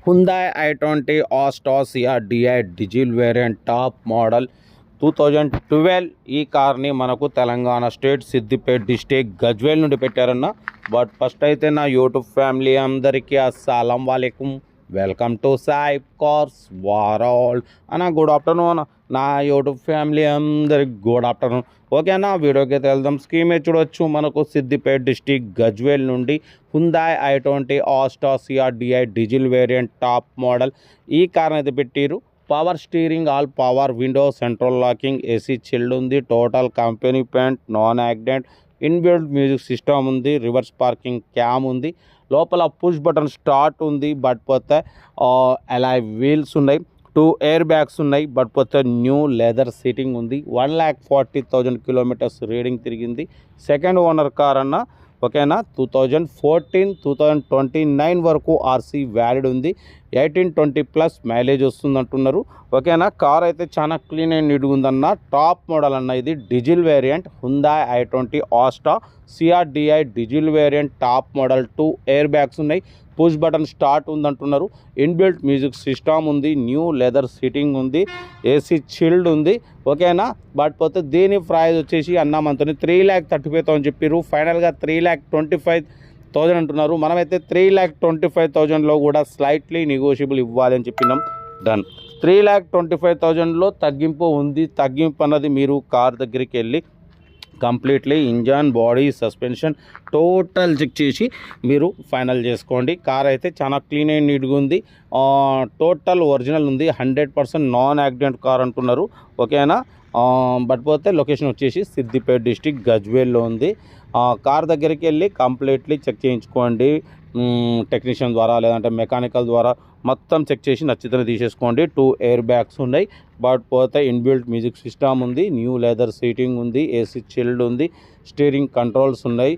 Hyundai i20 All-Star CR-DI diesel variant top model 2012 ఈ కార్ని మనకు తెలంగాణ స్టేట్ సిద్దిపేట డిస్ట్రిక్ట్ గజ్వేల్ నుండి పెట్టారన్న. బట్ ఫస్ట్ అయితే నా యూట్యూబ్ ఫ్యామిలీ అందరికీ అస్సలం వాలేకుం, welcome to Sai cars world అన్న. గుడ్ ఆఫ్టర్నూన్ నా యూట్యూబ్ ఫ్యామిలీ అందరికి గుడ్ ఆఫ్టర్నూన్. ఓకేనా, వీడియోకి అయితే వెళ్దాం. స్కీమే చూడొచ్చు, మనకు సిద్దిపేట డిస్ట్రిక్ట్ గజ్వేల్ నుండి Hyundai i20 All-Star CR-DI diesel variant top model ఈ కార్ని అయితే పెట్టిరు. Power steering, all power window, central locking, AC chilled ఉంది, total company paint, non accident, inbuilt music system ఉంది, రివర్స్ పార్కింగ్ క్యామ్ ఉంది, లోపల పుష్ బటన్ స్టార్ట్ ఉంది. But పోతే అలాయ్ వీల్స్ ఉన్నాయి, 2 ఎయిర్ బ్యాగ్స్ ఉన్నాయి. బట్ పోతే న్యూ లెదర్ సీటింగ్ ఉంది. 1,40,000 కిలోమీటర్స్ రీడింగ్ తిరిగింది. సెకండ్ ఓనర్ కార్ అన్న. ఓకేనా, 2014-2029 వరకు ఆర్సీ వ్యాలిడ్ ఉంది. 18-20+ మైలేజ్ వస్తుంది అంటున్నారు. ఓకేనా, కార్ అయితే చాలా క్లీన్ అండ్ నీట్గా ఉందన్న. టాప్ మోడల్ అన్న, ఇది diesel variant Hyundai i20 All-Star CR-DI diesel variant top model. 2 air bags ఉన్నాయి, పుష్ బటన్ స్టార్ట్ ఉందంటున్నారు, ఇన్బిల్ట్ మ్యూజిక్ సిస్టమ్ ఉంది, న్యూ లెదర్ సీటింగ్ ఉంది, ఏసీ చిల్డ్ ఉంది. ఓకేనా, బట్ పోతే దీని ప్రైస్ వచ్చేసి అన్నామంతని 3,35,000 చెప్పారు. ఫైనల్గా 3,25,000 అంటున్నారు. మనమైతే 3,25,000లో కూడా స్లైట్లీ నెగోషియబుల్ ఇవ్వాలి అని చెప్పినాం. డన్. 3,25,000లో తగ్గింపు ఉంది. తగ్గింపు అన్నది మీరు కార్ దగ్గరికి వెళ్ళి completely engine, body, suspension total check చేసి మీరు ఫైనల్ చేసుకోండి. కార్ అయితే చాలా క్లీన్ అండ్ నీట్గా ఉంది. టోటల్ ఒరిజినల్ ఉంది. 100% నాన్ యాక్సిడెంట్ కార్ అంటున్నారు. ఓకేనా, బట్ పోతే లొకేషన్ వచ్చేసి సిద్దిపేట డిస్ట్రిక్ట్ గజ్వేల్లో ఉంది. కార్ దగ్గరికి వెళ్ళి కంప్లీట్లీ చెక్ చేయించుకోండి, టెక్నీషియన్ ద్వారా లేదంటే మెకానికల్ ద్వారా మొత్తం చెక్ చేసి నచ్చితేనే తీసేసుకోండి. 2 ఎయిర్ బ్యాగ్స్ ఉన్నాయి. బట్ పోతే ఇన్బిల్ట్ మ్యూజిక్ సిస్టమ్ ఉంది, న్యూ లెదర్ సీటింగ్ ఉంది, ఏసీ చిల్డ్ ఉంది, స్టీరింగ్ కంట్రోల్స్ ఉన్నాయి.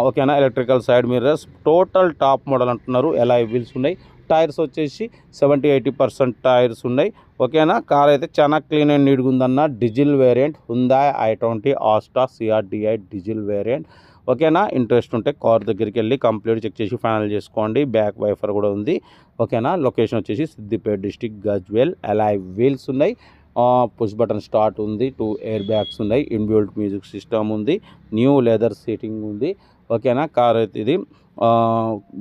ఓకేనా, electrical side mirrors, total top model అంటున్నారు. అలాయ్ వీల్స్ ఉన్నాయి. టైర్స్ వచ్చేసి 70-80% టైర్స్ ఉన్నాయి. ఓకేనా, కార్ అయితే చాలా క్లీన్ అండ్ నీట్గా ఉందన్న. Diesel variant Hyundai i20 All-Star CR-DI diesel variant. ఓకేనా, ఇంట్రెస్ట్ ఉంటే కార్ దగ్గరికి వెళ్ళి కంప్లీట్ చెక్ చేసి ఫైనల్ చేసుకోండి. బ్యాక్ వైఫర్ కూడా ఉంది. ఓకేనా, లొకేషన్ వచ్చేసి సిద్దిపేట డిస్ట్రిక్ట్ గజ్వేల్. అలాయ్ వీల్స్ ఉన్నాయి, పుష్ బటన్ స్టార్ట్ ఉంది, 2 ఎయిర్ బ్యాగ్స్ ఉన్నాయి, ఇన్బిల్ట్ మ్యూజిక్ సిస్టమ్ ఉంది, న్యూ లెదర్ సీటింగ్ ఉంది. ఓకేనా, కార్ అయితే ఇది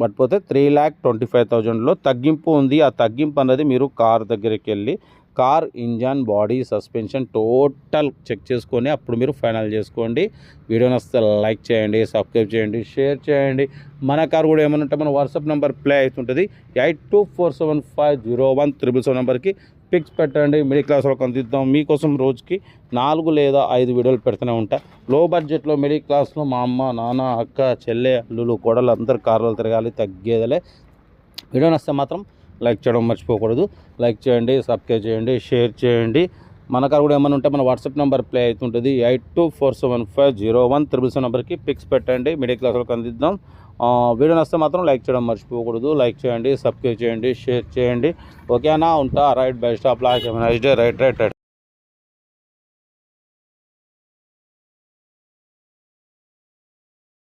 బట్ పోతే 3,25,000లో తగ్గింపు ఉంది. ఆ తగ్గింపు అన్నది మీరు కార్ దగ్గరికి వెళ్ళి car engine, body, suspension total check చేసుకొని అప్పుడు మీరు ఫైనల్ చేసుకోండి. వీడియోని వస్తే లైక్ చేయండి, సబ్స్క్రైబ్ చేయండి, షేర్ చేయండి. మన కార్ కూడా ఏమైనా ఉంటే మన వాట్సాప్ నెంబర్ ప్లే అవుతుంటుంది. 8247501377 నెంబర్కి పిక్స్ పెట్టండి. మిడిల్ క్లాస్ వాళ్ళకి అందిద్దాం. మీకోసం రోజుకి 4 లేదా 5 వీడియోలు పెడుతూనే ఉంటా. లో బడ్జెట్లో మిడిల్ క్లాస్లో మా అమ్మ, నాన్న, అక్క, చెల్లె, అల్లులు, కోడలు అందరు కార్లు తిరగాలి, తగ్గేదలే. వీడియోని వస్తే మాత్రం లైక్ చేయడం మర్చిపోకూడదు. లైక్ చేయండి, సబ్స్క్రైబ్ చేయండి, షేర్ చేయండి. మన కార్ కూడా ఏమైనా ఉంటే మన వాట్సాప్ నెంబర్ ప్లే అవుతుంటుంది. 8247501377 నెంబర్కి పిక్స్ పెట్టండి. మిడిల్ క్లాస్ వాళ్ళకి అందిద్దాం. వీడియో నచ్చితే మాత్రం లైక్ చేయడం మర్చిపోకూడదు. లైక్ చేయండి, సబ్స్క్రైబ్ చేయండి, షేర్ చేయండి. ఓకేనా, ఉంటా. Right, bye stop, lock, right right right.